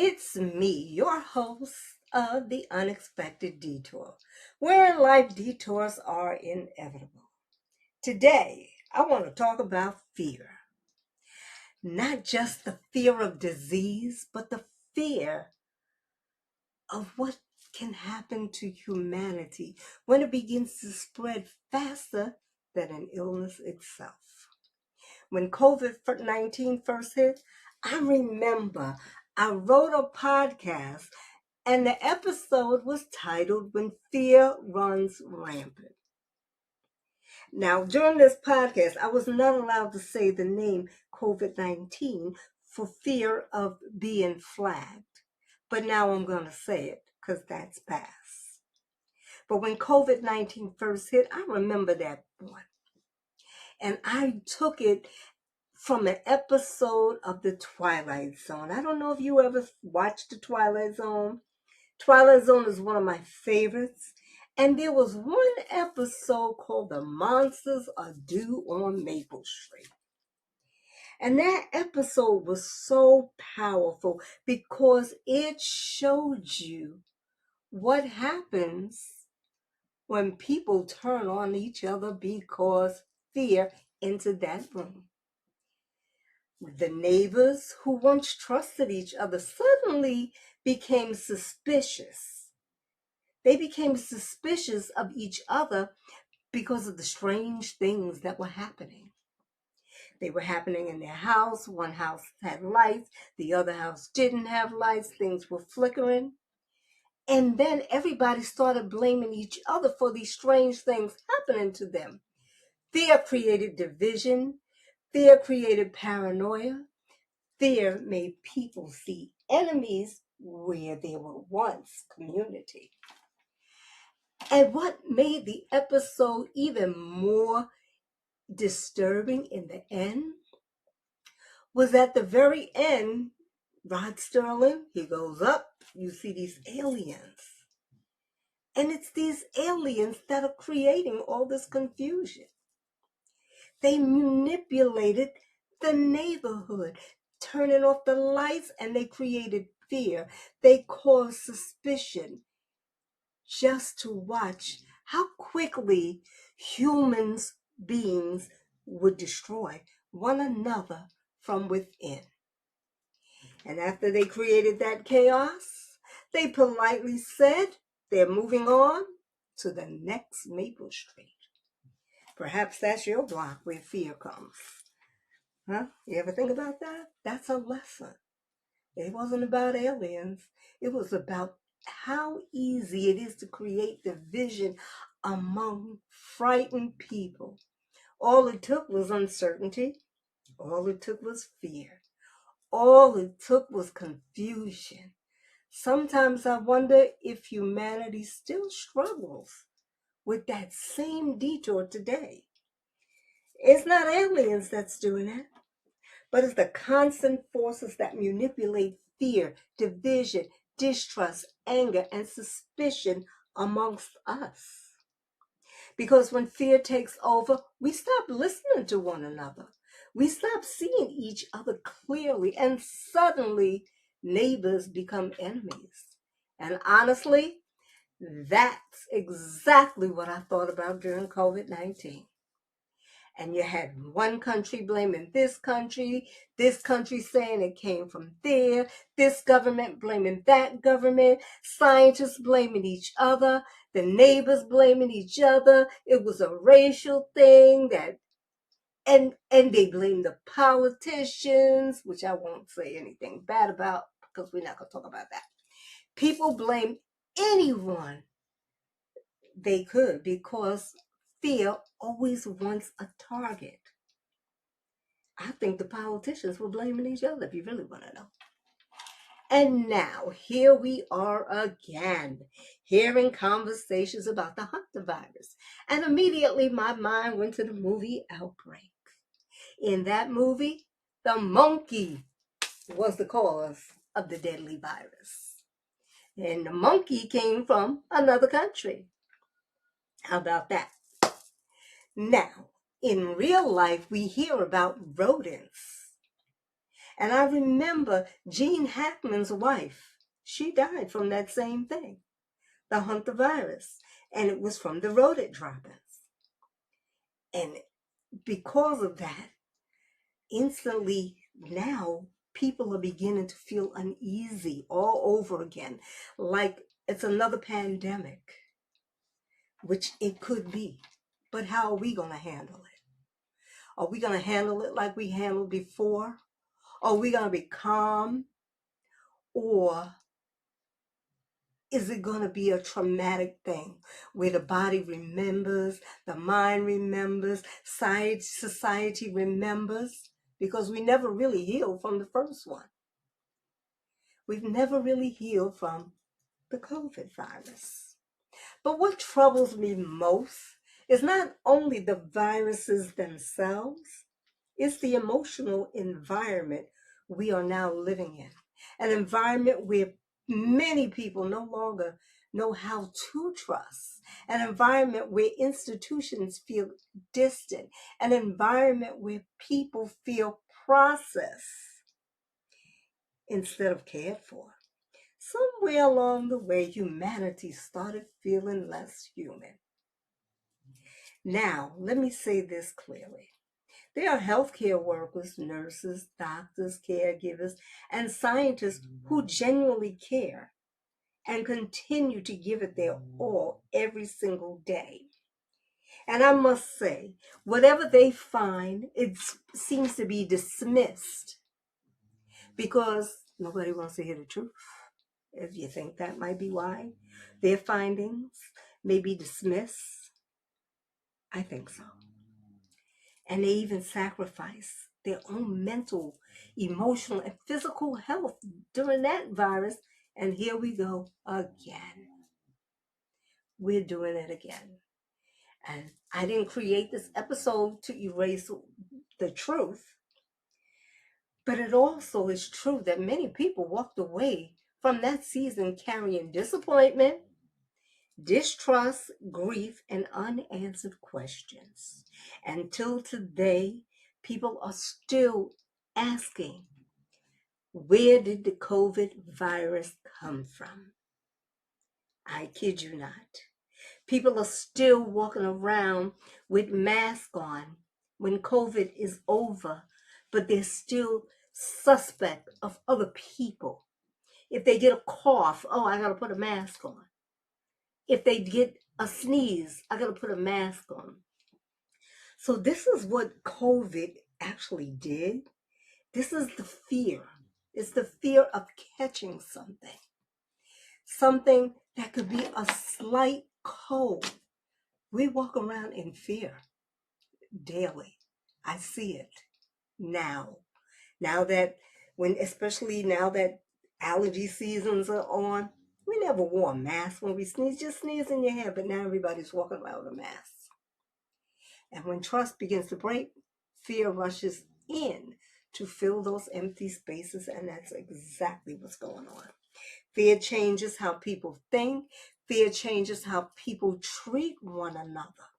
It's me, your host of the Unexpected Detour, where life detours are inevitable. Today, I want to talk about fear. Not just the fear of disease, but the fear of what can happen to humanity when it begins to spread faster than an illness itself. When COVID-19 first hit, I remember I wrote a podcast and the episode was titled When Fear Runs Rampant. Now, during this podcast, I was not allowed to say the name COVID-19 for fear of being flagged. But now I'm going to say it because that's past. But when COVID-19 first hit, I remember that one. And I took it from an episode of the Twilight Zone. I don't know if you ever watched the Twilight Zone. Twilight Zone is one of my favorites. And there was one episode called The Monsters Are Due on Maple Street. And that episode was so powerful because it showed you what happens when people turn on each other because fear entered that room. The neighbors who once trusted each other suddenly became suspicious. They became suspicious of each other because of the strange things that were happening. They were happening in their house. One house had lights, the other house didn't have lights, things were flickering. And then everybody started blaming each other for these strange things happening to them. Fear created division, fear created paranoia, fear made people see enemies where there were once community. And what made the episode even more disturbing in the end was at the very end, Rod Sterling, he goes up, you see these aliens. And it's these aliens that are creating all this confusion. They manipulated the neighborhood, turning off the lights, and they created fear. They caused suspicion just to watch how quickly humans beings would destroy one another from within. And after they created that chaos, they politely said they're moving on to the next Maple Street. Perhaps that's your block where fear comes. Huh? You ever think about that? That's a lesson. It wasn't about aliens. It was about how easy it is to create division among frightened people. All it took was uncertainty. All it took was fear. All it took was confusion. Sometimes I wonder if humanity still struggles with that same detour today. It's not aliens that's doing it, but it's the constant forces that manipulate fear, division, distrust, anger, and suspicion amongst us. Because when fear takes over, we stop listening to one another. We stop seeing each other clearly, and suddenly neighbors become enemies. And honestly, that's exactly what I thought about during COVID-19. And you had one country blaming this country saying it came from there, this government blaming that government, scientists blaming each other, the neighbors blaming each other. It was a racial thing and they blame the politicians, which I won't say anything bad about because we're not going to talk about that. People blame anyone they could because fear always wants a target. I think the politicians were blaming each other, if you really want to know. And now, here we are again, hearing conversations about the hantavirus. And immediately my mind went to the movie Outbreak. In that movie, the monkey was the cause of the deadly virus. And the monkey came from another country. How about that? Now, in real life, we hear about rodents. And I remember Gene Hackman's wife, she died from that same thing, the hantavirus, and it was from the rodent droppings. And because of that, instantly now people are beginning to feel uneasy all over again, like it's another pandemic, which it could be. But how are we going to handle it? Are we going to handle it like we handled before? Are we going to be calm? Or is it going to be a traumatic thing where the body remembers, the mind remembers, society remembers? Because we never really healed from the first one. We've never really healed from the COVID virus. But what troubles me most is not only the viruses themselves, it's the emotional environment we are now living in. An environment where many people no longer know how to trust. An environment where institutions feel distant. An environment where people feel processed instead of cared for. Somewhere along the way, humanity started feeling less human. Now, let me say this clearly. There are healthcare workers, nurses, doctors, caregivers, and scientists who genuinely care and continue to give it their all every single day. And I must say, whatever they find, it seems to be dismissed because nobody wants to hear the truth. If you think that might be why their findings may be dismissed, I think so. And they even sacrifice their own mental, emotional, and physical health during that virus. And here we go again. We're doing it again. And I didn't create this episode to erase the truth, but it also is true that many people walked away from that season carrying disappointment, distrust, grief, and unanswered questions. Until today, people are still asking, where did the COVID virus come from? I kid you not. People are still walking around with masks on when COVID is over, but they're still suspect of other people. If they get a cough, oh, I got to put a mask on. If they get a sneeze, I got to put a mask on. So this is what COVID actually did. This is the fear. It's the fear of catching something that could be a slight cold. We walk around in fear daily. I see it now. Especially now that allergy seasons are on, we never wore a mask when we sneeze, just sneeze in your head, but now everybody's walking around with a mask. And when trust begins to break, fear rushes in to fill those empty spaces, and that's exactly what's going on. Fear changes how people think. Fear changes how people treat one another.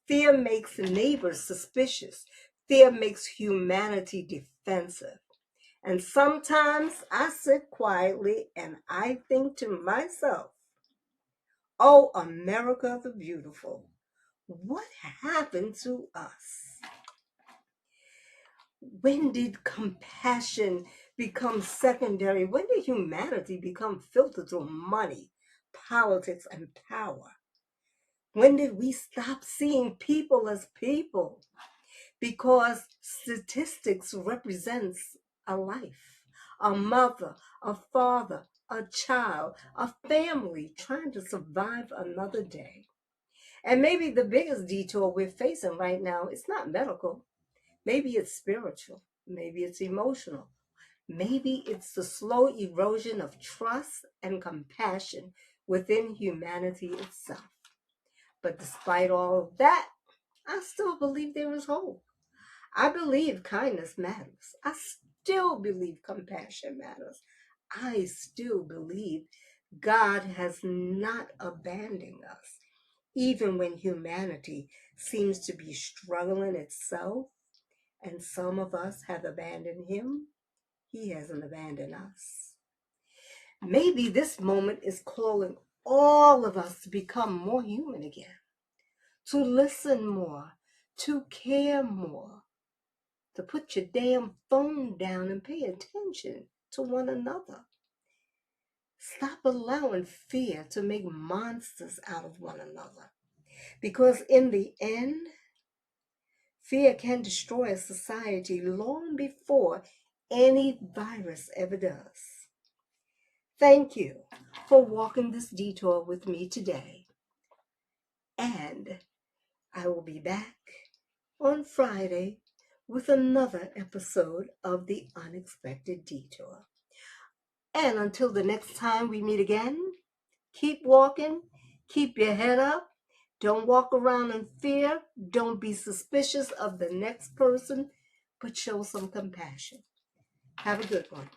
Fear makes neighbors suspicious. Fear makes humanity defensive. And sometimes I sit quietly and I think to myself, oh, America the beautiful, what happened to us? When did compassion become secondary? When did humanity become filtered through money, politics, and power? When did we stop seeing people as people? Because statistics represents a life, a mother, a father, a child, a family trying to survive another day. And maybe the biggest detour we're facing right now is not medical. Maybe it's spiritual. Maybe it's emotional. Maybe it's the slow erosion of trust and compassion within humanity itself. But despite all of that, I still believe there is hope. I believe kindness matters. I still believe compassion matters. I still believe God has not abandoned us, even when humanity seems to be struggling itself and some of us have abandoned Him. He hasn't abandoned us. Maybe this moment is calling all of us to become more human again, to listen more, to care more, to put your damn phone down and pay attention to one another. Stop allowing fear to make monsters out of one another. Because in the end, fear can destroy a society long before any virus ever does. Thank you for walking this detour with me today. And I will be back on Friday with another episode of the Unexpected Detour. And until the next time we meet again, keep walking, keep your head up, don't walk around in fear, don't be suspicious of the next person, but show some compassion. Have a good one.